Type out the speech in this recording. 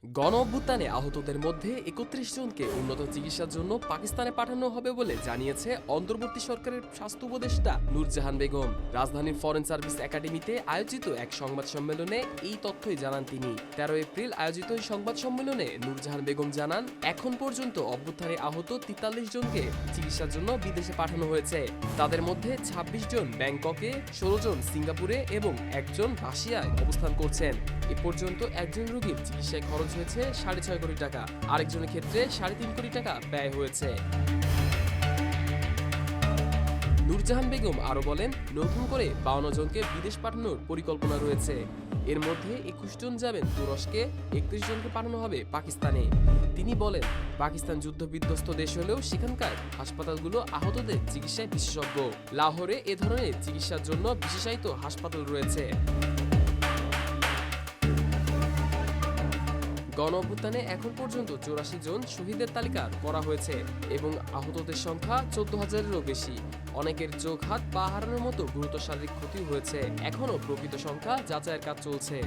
গণ অভ্যুত্থানে আহতদের মধ্যে ৩১ জনকে উন্নত চিকিৎসার জন্য পাকিস্তানে পাঠানো হবে বলে জানিয়েছে অন্তর্বর্তী সরকারের স্বাস্থ্য উপদেষ্টা নূরজাহান বেগম। রাজধানীর ফরেন সার্ভিস একাডেমিতে আয়োজিত এক সংবাদ সম্মেলনে এই তথ্যই জানান তিনি। ১৩ এপ্রিল আয়োজিত এই সংবাদ সম্মেলনে নূরজাহান বেগম জানান, এখন পর্যন্ত অভ্যুত্থানে আহত ৪৩ জনকে চিকিৎসার জন্য বিদেশে পাঠানো হয়েছে। তাদের মধ্যে ২৬ জন ব্যাংককে, ১৬ জন সিঙ্গাপুরে এবং একজন রাশিয়ায় অবস্থান করছেন। এ পর্যন্ত একজন রোগীর চিকিৎসায় খরচ হয়েছে ৬.৫ কোটি টাকা, আরেকজনের ক্ষেত্রে ৩.৫ কোটি টাকা ব্যয় হয়েছে। নূরজাহান বেগম আরো বলেন, নতুন করে ৫২ জনকে বিদেশ পাঠানোর পরিকল্পনা রয়েছে। এর মধ্যে ২১ জন যাবেন তুরস্কে, ৩১ জনকে পাঠানো হবে পাকিস্তানে। তিনি বলেন, পাকিস্তান যুদ্ধ বিধ্বস্ত দেশ হলেও সেখানকার হাসপাতালগুলো আহতদের চিকিৎসায় বিশেষজ্ঞ। লাহোরে এ ধরনের চিকিৎসার জন্য বিশেষায়িত হাসপাতাল রয়েছে। গণ অভ্যুত্থানে এখন পর্যন্ত ৮৪ জন শহীদের তালিকা করা হয়েছে এবং আহতদের সংখ্যা ১৪,০০০-এরও বেশি। অনেকের চোখ, হাত, পা হারানোর মতো গুরুতর শারীরিক ক্ষতি হয়েছে। এখনও প্রকৃত সংখ্যা যাচাইয়ের কাজ চলছে।